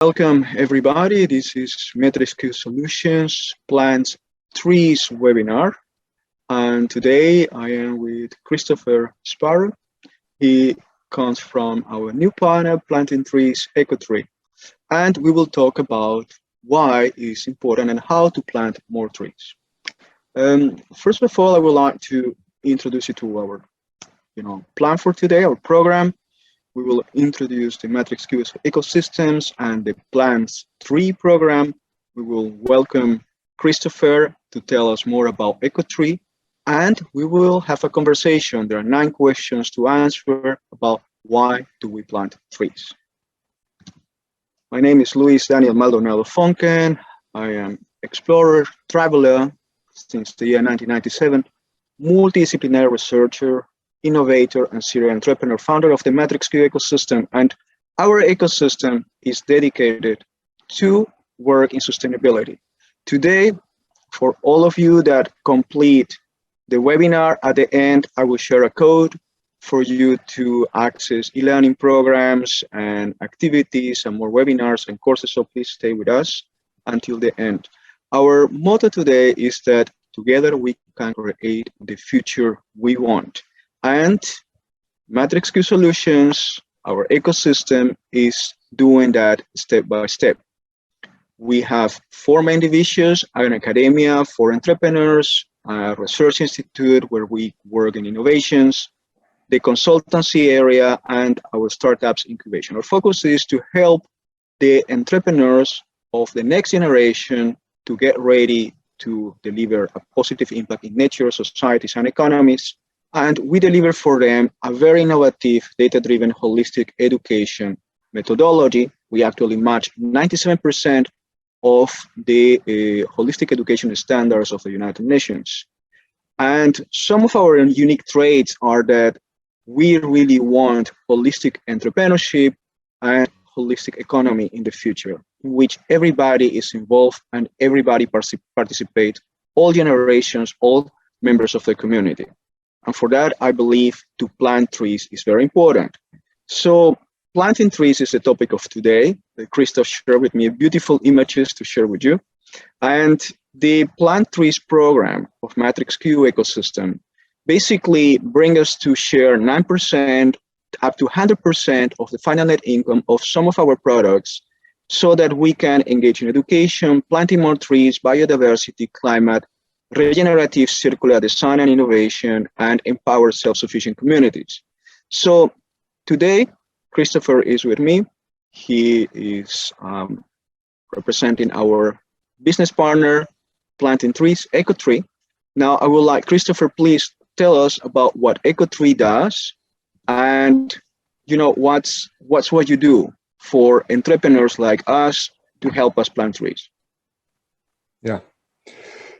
Welcome everybody. This is MetricQ Solutions Plants Trees webinar. And today I am with Christopher Sparrow. He comes from our new partner, Planting Trees, EcoTree. And we will talk about why it's important and how to plant more trees. First of all, I would like to introduce you to our plan for today, our program. We will introduce the MetricQ ecosystems and the Plants Tree program. We will welcome Christopher to tell us more about EcoTree, and we will have a conversation. There are 9 questions to answer about why do we plant trees. My name is Luis Daniel Maldonado Fonken. I am explorer, traveler since the year 1997, multidisciplinary researcher, innovator and serial entrepreneur, founder of the MetricQ ecosystem. And our ecosystem is dedicated to work in sustainability. Today, for all of you that complete the webinar, at the end, I will share a code for you to access e-learning programs and activities and more webinars and courses. So please stay with us until the end. Our motto today is that together we can create the future we want. And MetricQ Solutions, our ecosystem, is doing that step by step. We have 4 main divisions: an academia for entrepreneurs, a research institute where we work in innovations, the consultancy area, and our startups incubation. Our focus is to help the entrepreneurs of the next generation to get ready to deliver a positive impact in nature, societies, and economies. And we deliver for them a very innovative, data-driven, holistic education methodology. We actually match 97% of the holistic education standards of the United Nations. And some of our unique traits are that we really want holistic entrepreneurship and holistic economy in the future, in which everybody is involved and everybody participates, all generations, all members of the community. And for that, I believe to plant trees is very important. So planting trees is the topic of today. Christoph shared with me beautiful images to share with you. And the Plant Trees program of MetricQ ecosystem basically brings us to share 9% up to 100% of the final net income of some of our products so that we can engage in education, planting more trees, biodiversity, climate, regenerative circular design and innovation, and empower self-sufficient communities. So today, Christopher is with me. He is representing our business partner, Planting Trees, EcoTree. Now, I would like Christopher, please tell us about what EcoTree does, and what's what you do for entrepreneurs like us to help us plant trees. Yeah.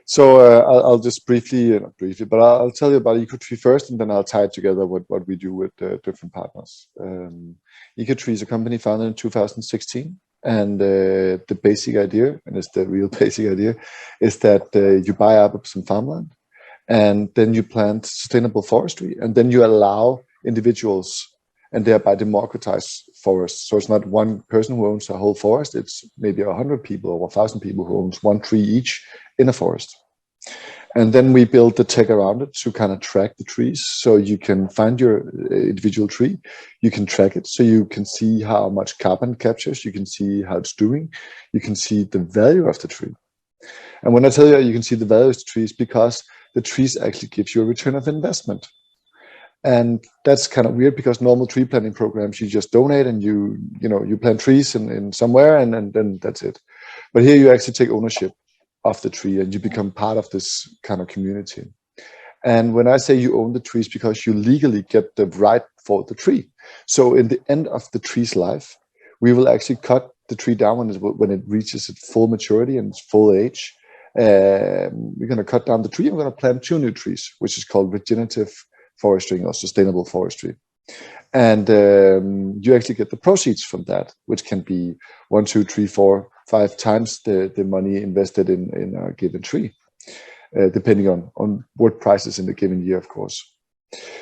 So I'll just not briefly, but I'll tell you about EcoTree first, and then I'll tie it together with what we do with different partners. EcoTree is a company founded in 2016, and the basic idea, and it's the real basic idea, is that you buy up some farmland, and then you plant sustainable forestry, and then you allow individuals and thereby democratize forests. So it's not one person who owns a whole forest, it's maybe 100 people or 1,000 people who owns 1 tree each in a forest. And then we build the tech around it to kind of track the trees. So you can find your individual tree, you can track it, so you can see how much carbon it captures, you can see how it's doing, you can see the value of the tree. And when I tell you can see the value of the trees, because the trees actually gives you a return of investment. And that's kind of weird, because normal tree planting programs, you just donate and you plant trees in somewhere, and then that's it. But here you actually take ownership of the tree and you become part of this kind of community. And when I say you own the trees, because you legally get the right for the tree. So in the end of the tree's life, we will actually cut the tree down when it reaches its full maturity and its full age. We're going to cut down the tree and we're going to plant 2 new trees, which is called regenerative forestry or sustainable forestry. And you actually get the proceeds from that, which can be 1, 2, 3, 4, 5 times the money invested in a given tree, depending on wood prices in the given year, of course.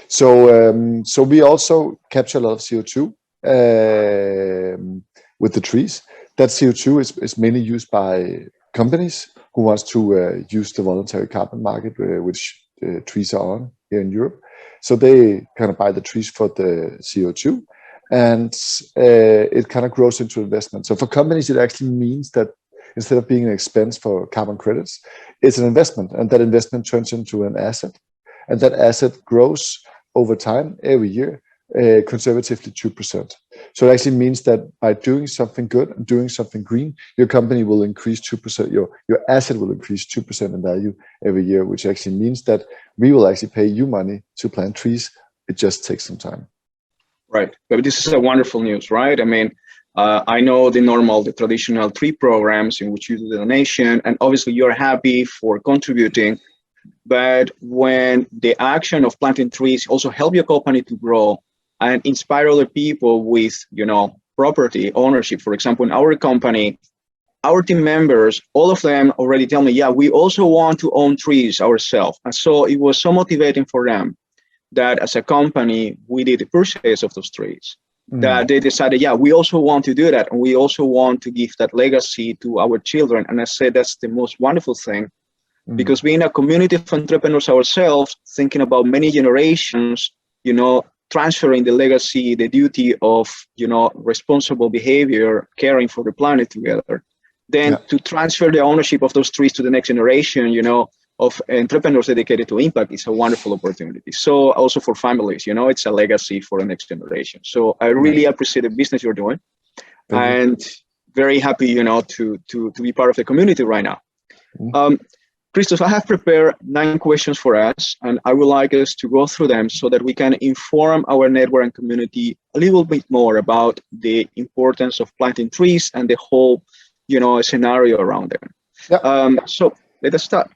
So we also capture a lot of CO2 with the trees. that CO2 is mainly used by companies who wants to use the voluntary carbon market, which trees are on here in Europe. So they kind of buy the trees for the CO2, and it kind of grows into investment. So for companies, it actually means that instead of being an expense for carbon credits, it's an investment, and that investment turns into an asset, and that asset grows over time every year, conservatively 2%. So it actually means that by doing something good and doing something green, your company will increase 2%, your asset will increase 2% in value every year, which actually means that we will actually pay you money to plant trees. It just takes some time. Right. But this is a wonderful news, right? I mean, I know the traditional tree programs in which you do the donation, and obviously you're happy for contributing. But when the action of planting trees also help your company to grow and inspire other people with, property ownership. For example, in our company, our team members, all of them already tell me, yeah, we also want to own trees ourselves. And so it was so motivating for them that as a company, we did the purchase of those trees, that they decided, yeah, we also want to do that. And we also want to give that legacy to our children. And I said, that's the most wonderful thing, because being a community of entrepreneurs ourselves, thinking about many generations, transferring the legacy, the duty of, responsible behavior, caring for the planet together, then to transfer the ownership of those trees to the next generation, of entrepreneurs dedicated to impact is a wonderful opportunity. So also for families, it's a legacy for the next generation. So I really appreciate the business you're doing, and very happy, to be part of the community right now. Christoph, I have prepared 9 questions for us, and I would like us to go through them so that we can inform our network and community a little bit more about the importance of planting trees and the whole, scenario around them. So let us start.